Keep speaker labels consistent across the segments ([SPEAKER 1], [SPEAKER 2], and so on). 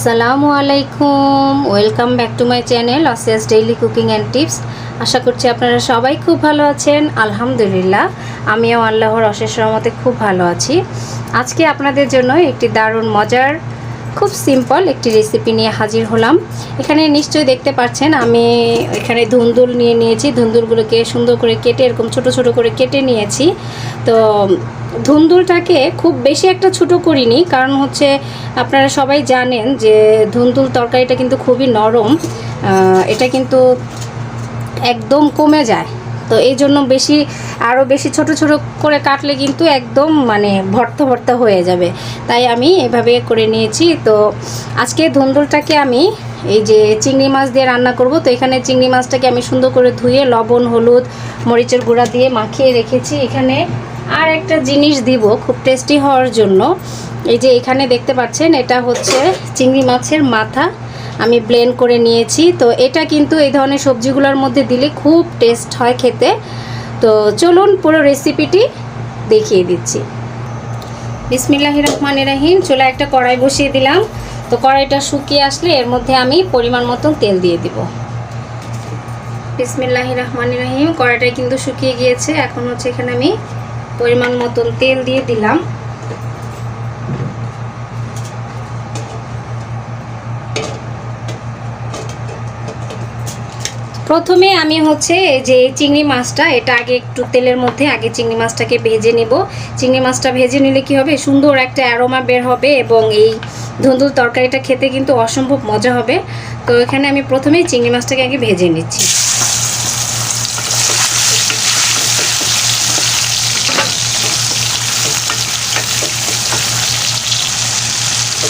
[SPEAKER 1] আসসালামু আলাইকুম, welcome back to my channel অসিয়াস ডেইলি কুকিং অ্যান্ড টিপস। আশা করছি আপনারা সবাই খুব ভালো আছেন। আলহামদুলিল্লাহ, আমিও আল্লাহর অশেষ রহমতে খুব ভালো আছি। আজকে আপনাদের জন্য একটি দারুণ মজার, খুব সিম্পল একটি রেসিপি নিয়ে হাজির হলাম। এখানে নিশ্চয়ই দেখতে পাচ্ছেন আমি এখানে ধুন্দুল নিয়ে নিয়েছি। ধুন্দুলগুলোকে সুন্দর করে কেটে এরকম ছোট ছোট করে কেটে নিয়েছি। তো ধুন্দুলটাকে খুব বেশি একটা ছোট করিনি, কারণ হচ্ছে আপনারা সবাই জানেন যে ধুন্দুল তরকারিটা কিন্তু খুবই নরম, এটা কিন্তু একদম কমে যায়। তো এই জন্য আরও বেশি ছোট ছোট করে কাটলে কিন্তু একদম ভর্তা ভর্তা হয়ে যাবে, তাই আমি এভাবে করে নিয়েছি। তো আজকে ধুন্দুলটাকে আমি এই যে চিংড়ি মাছ দিয়ে রান্না করব। তো এখানে চিংড়ি মাছটাকে আমি সুন্দর করে ধুয়ে লবণ, হলুদ, মরিচের গুঁড়া দিয়ে মাখিয়ে রেখেছি। এখানে আর একটা জিনিস দিব খুব টেস্টি হওয়ার জন্য। এই যে এখানে দেখতে পাচ্ছেন, এটা হচ্ছে চিংড়ি মাছের মাথা, আমি ব্লেন্ড করে নিয়েছি। তো এটা কিন্তু এই ধরনের সবজিগুলোর মধ্যে দিলে খুব টেস্ট হয় খেতে। তো চলুন পুরো রেসিপিটি দেখিয়ে দিচ্ছি। বিসমিল্লাহির রহমানির রহিম। চুলায় একটা কড়াই বসিয়ে দিলাম। তো কড়াইটা শুকিয়ে আসলে এর মধ্যে আমি পরিমাণ মতন তেল দিয়ে দিব। বিসমিল্লাহির রহমানির রহিম। কড়াইটা কিন্তু শুকিয়ে গিয়েছে। এখন হচ্ছে এখানে আমি পরিমাণ মতন তেল দিয়ে দিলাম। প্রথমে আমি হচ্ছে যে চিংড়ি মাছটা, এটা আগে একটু তেলের মধ্যে আগে চিংড়ি মাছটাকে ভেজে নেব। চিংড়ি মাছটা ভেজে নিলে কি হবে, সুন্দর একটা অ্যারোমা বের হবে এবং এই ধুন্দুল তরকারিটা খেতে কিন্তু অসম্ভব মজা হবে। তো এখানে আমি প্রথমেই চিংড়ি মাছটাকে আগে ভেজে নিচ্ছি।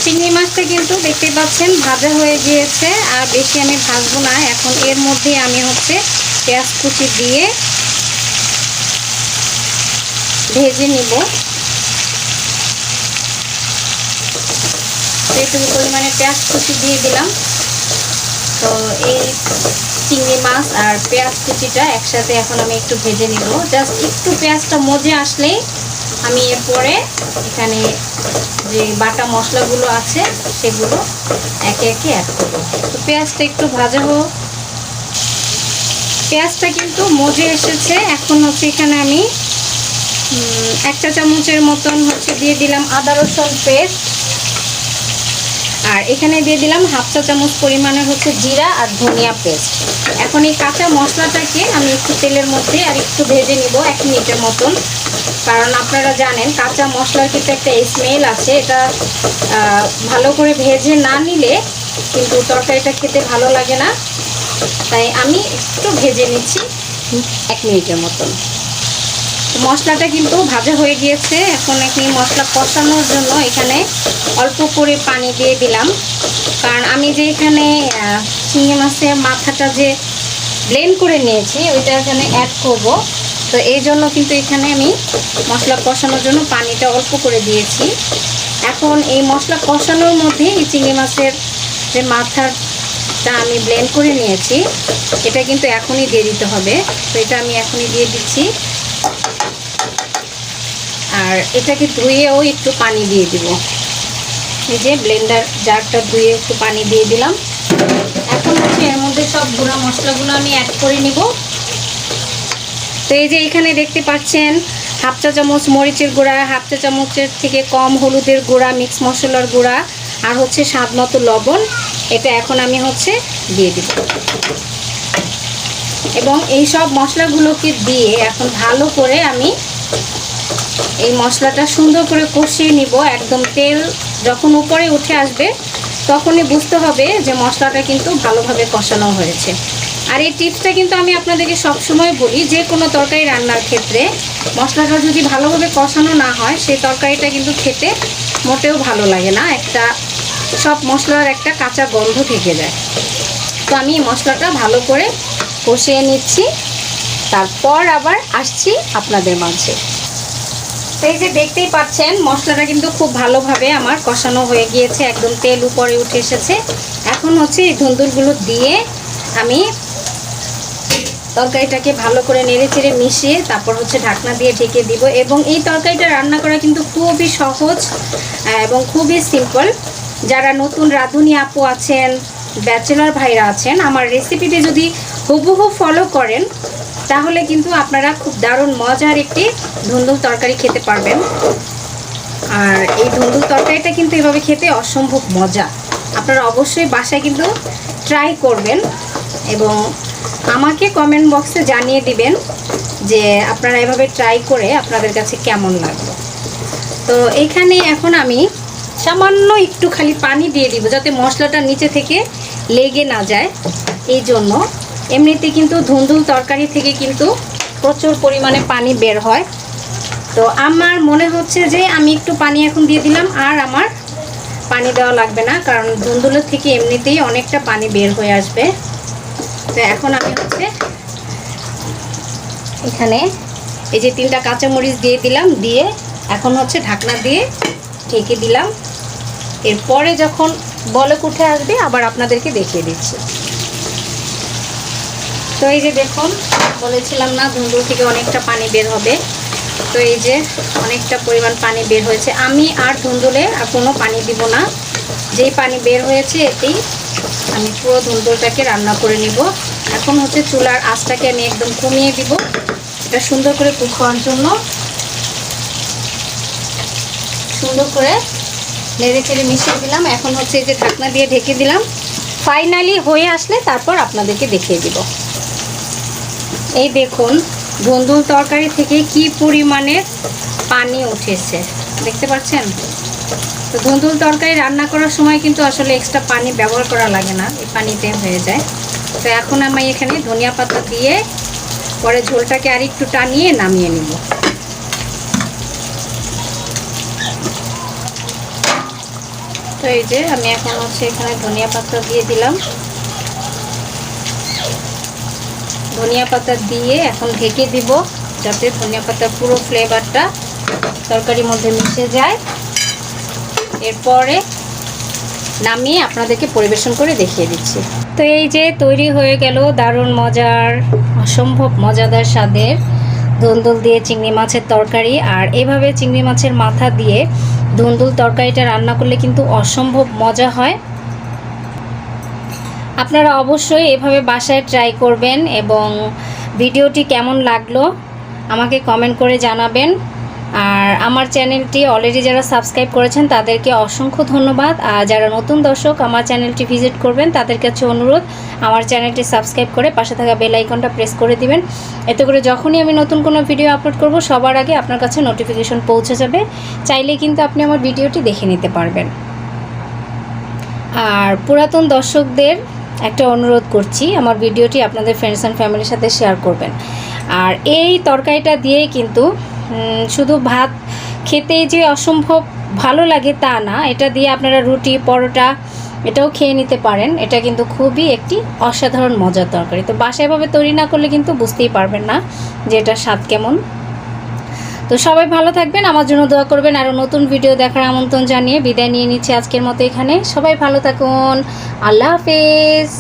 [SPEAKER 1] চিংড়ি মাছটা কিন্তু দেখতেই পাচ্ছেন ভাজা হয়ে গিয়েছে, আর বেশি আমি ভাজবো না। এখন এর মধ্যে আমি হচ্ছে পেঁয়াজ কুচি দিয়ে ভেজে নিব। এইটুকু পরিমাণে পেঁয়াজ কুচি দিয়ে দিলাম। তো এই চিংড়ি মাছ আর পেঁয়াজ কুচিটা একসাথে এখন আমি একটু ভেজে নিব। জাস্ট একটু পেঁয়াজটা মজে আসলেই আমি এরপরে এখানে যে বাটা মশলাগুলো আছে সেগুলো একে একে অ্যাড করব। তো পেঁয়াজটা একটু ভাজা হোক। পেঁয়াজটা কিন্তু মজে এসেছে। এখন হচ্ছে এখানে আমি 1 চা চামচের মতন হচ্ছে দিয়ে দিলাম আদা রসুন পেস্ট, আর এখানে দিয়ে দিলাম 1/2 চা চামচ পরিমাণের হচ্ছে জিরা আর ধনিয়া পেস্ট। এখন এই কাঁচা মশলাটাকে আমি একটু তেলের মধ্যে আর একটু ভেজে নিব 1 মিনিটের মতন, কারণ আপনারা জানেন কাঁচা মশলার কিন্তু একটা স্মেল আছে। এটা ভালো করে ভেজে না নিলে কিন্তু তরকারিটা খেতে ভালো লাগে না, তাই আমি একটু ভেজে নিচ্ছি 1 মিনিটের মতন। মশলাটা কিন্তু ভাজা হয়ে গিয়েছে। এখন এখানে মশলা কষানোর জন্য এখানে অল্প করে পানি দিয়ে দিলাম, কারণ আমি যে এখানে চিংড়ি মাছের মাথাটা যে ব্লেন্ড করে নিয়েছি ওইটা এখানে অ্যাড করব। তো এই জন্য কিন্তু এখানে আমি মশলা কষানোর জন্য পানিটা অল্প করে দিয়েছি। এখন এই মশলা কষানোর মধ্যে এই চিংড়ি মাছের যে মাথাটা আমি ব্লেন্ড করে নিয়েছি এটা কিন্তু এখনই দিয়ে দিতে হবে। তো এটা আমি এখনই দিয়ে দিচ্ছি, আর এটাকে ধুয়েও একটু পানি দিয়ে দিব। এই যে ব্লেন্ডার জারটা ধুয়ে একটু পানি দিয়ে দিলাম। এখন হচ্ছে এর মধ্যে সব গুঁড়া মশলাগুলো আমি অ্যাড করে নিব। তো এই যে এখানে দেখতে পাচ্ছেন 1/2 চা চামচ মরিচের গুঁড়া, 1/2 চা চামচের থেকে কম হলুদের গুঁড়া, মিক্স মশলার গুঁড়া, আর হচ্ছে স্বাদ মতো লবণ। এটা এখন আমি হচ্ছে দিয়ে দিব এবং এই সব মশলাগুলোকে দিয়ে এখন ভালো করে আমি এই মশলাটা সুন্দর করে কষিয়ে নিব। একদম তেল যখন উপরে উঠে আসবে তখনই বুঝতে হবে যে মশলাটা কিন্তু ভালোভাবে কষানো হয়েছে। আর এই টিপসটা কিন্তু আমি আপনাদেরকে সবসময় বলি, যে কোনো তরকারি রান্নার ক্ষেত্রে মশলাটা যদি ভালোভাবে কষানো না হয় সেই তরকারিটা কিন্তু খেতে মোটেও ভালো লাগে না, একটা সব মশলার একটা কাঁচা গন্ধ থেকে যায়। তো আমি মশলাটা ভালো করে কষিয়ে নিচ্ছি, তারপর আবার আসছি আপনাদের মাঝে। এই যে দেখতেই পাচ্ছেন মশলাটা কিন্তু খুব ভালোভাবে আমার কষানো হয়ে গিয়েছে, একদম তেল উপরে উঠে এসেছে। এখন হচ্ছে এই ধুন্দুলগুলো দিয়ে আমি তরকারিটাকে ভালো করে নেড়েচেড়ে মিশিয়ে তারপর হচ্ছে ঢাকনা দিয়ে ঢেকে দিব। এবং এই তরকারিটা রান্না করা কিন্তু খুবই সহজ এবং খুবই সিম্পল। যারা নতুন রাঁধুনি আপু আছেন, ব্যাচেলর ভাইরা আছেন, আমার রেসিপিতে যদি হুবহু ফলো করেন তাহলে কিন্তু আপনারা খুব দারুণ মজার একটি ধুন্দুল তরকারি খেতে পারবেন। আর এই ধুন্দুল তরকারিটা কিন্তু এভাবে খেতে অসম্ভব মজা। আপনারা অবশ্যই বাসায় কিন্তু ট্রাই করবেন এবং আমাকে কমেন্ট বক্সে জানিয়ে দিবেন যে আপনারা এভাবে ট্রাই করে আপনাদের কাছে কেমন লাগলো। তো এখানে এখন আমি সামান্য একটু খালি পানি দিয়ে দিব যাতে মশলাটা নিচে থেকে লেগে না যায়। এই জন্য এমনিতে কিন্তু ধুন্দুল তরকারি থেকে কিন্তু প্রচুর পরিমাণে পানি বের হয়। তো আমার মনে হচ্ছে যে আমি একটু পানি এখন দিয়ে দিলাম, আর আমার পানি দেওয়া লাগবে না, কারণ ধুন্দুলের থেকে এমনিতেই অনেকটা পানি বের হয়ে আসবে। তো এখন আমি হচ্ছে এখানে এই যে 3টা কাঁচামরিচ দিয়ে দিলাম, দিয়ে এখন হচ্ছে ঢাকনা দিয়ে ঢেকে দিলাম। এরপরে যখন বলক উঠে আসবে আবার আপনাদেরকে দেখিয়ে দিচ্ছি। তো এই যে দেখুন, বলেছিলাম না ধুন্দুল থেকে অনেকটা পানি বের হবে। তো এই যে অনেকটা পরিমাণ পানি বের হয়েছে। আমি আর ধুন্দুলে আর কোনো পানি দিব না, যেই পানি বের হয়েছে এতেই আমি পুরো ধুন্দুলটাকে রান্না করে নিব। এখন হচ্ছে চুলার আঁচটাকে আমি একদম কমিয়ে দিব এটা সুন্দর করে কুক হওয়ার জন্য। সুন্দর করে নেড়ে চেড়ে মিশিয়ে দিলাম। এখন হচ্ছে এই যে ঢাকনা দিয়ে ঢেকে দিলাম। ফাইনালি হয়ে আসলে তারপর আপনাদেরকে দেখিয়ে দিব। এই দেখুন ধুন্দুল তরকারি থেকে কি পরিমাণে পানি উঠেছে দেখতে পাচ্ছেন। তো ধুন্দুল তরকারি রান্না করার সময় কিন্তু আসলে এক্সট্রা পানি ব্যবহার করা লাগে না, এই পানিতে হয়ে যায়। তো এখন আমি এখানে ধনিয়া পাতা দিয়ে পরে ঝোলটাকে আর একটু টানিয়ে নামিয়ে নিব। তো এই যে আমি এখন হচ্ছে এখানে ধনিয়া পাতা দিয়ে দিলাম। ধনিয়া পাতা দিয়ে এখন ঢেকে দিব যাতে ধনিয়া পাতার পুরো ফ্লেভারটা তরকারির মধ্যে মিশে যায়। এরপরে নামিয়ে আপনাদেরকে পরিবেশন করে দেখিয়ে দিচ্ছি। তো এই যে তৈরি হয়ে গেল দারুণ মজার, অসম্ভব মজাদার স্বাদের ধুন্দুল দিয়ে চিংড়ি মাছের তরকারি। আর এভাবে চিংড়ি মাছের মাথা দিয়ে ধুন্দুল তরকারিটা রান্না করলে কিন্তু অসম্ভব মজা হয়। আপনারা অবশ্যই এভাবে বাসায় ট্রাই করবেন এবং ভিডিওটি কেমন লাগলো আমাকে কমেন্ট করে জানাবেন। আর আমার চ্যানেলটি অলরেডি যারা সাবস্ক্রাইব করেছেন তাদেরকে অসংখ্য ধন্যবাদ। আর যারা নতুন দর্শক আমার চ্যানেলটি ভিজিট করবেন তাদের কাছে অনুরোধ আমার চ্যানেলটি সাবস্ক্রাইব করে পাশে থাকা বেল আইকনটা প্রেস করে দিবেন। এতে করে যখনই আমি নতুন কোনো ভিডিও আপলোড করব সবার আগে আপনার কাছে নোটিফিকেশন পৌঁছে যাবে। চাইলে কিন্তু আপনি আমার ভিডিওটি দেখে নিতে পারবেন। আর পুরাতন দর্শকদের একটা অনুরোধ করছি, আমার ভিডিওটি আপনাদের ফ্রেন্ডস অ্যান্ড ফ্যামিলির সাথে শেয়ার করবেন। আর এই তরকারিটা দিয়েই কিন্তু শুধু ভাত খেতেই যে অসম্ভব ভালো লাগে তা না, এটা দিয়ে আপনারা রুটি পরোটা এটাও খেয়ে নিতে পারেন। এটা কিন্তু খুবই একটি অসাধারণ মজার তরকারি। তো বাসায় এভাবে তৈরি না করলে কিন্তু বুঝতেই পারবেন না যে এটার স্বাদ কেমন। তো সবাই ভালো থাকবেন, আমার জন্য দোয়া করবেন। আরও নতুন ভিডিও দেখার আমন্ত্রণ জানিয়ে বিদায় নিয়ে নিচ্ছি আজকের মতো এখানে। সবাই ভালো থাকুন, আল্লাহ হাফেজ।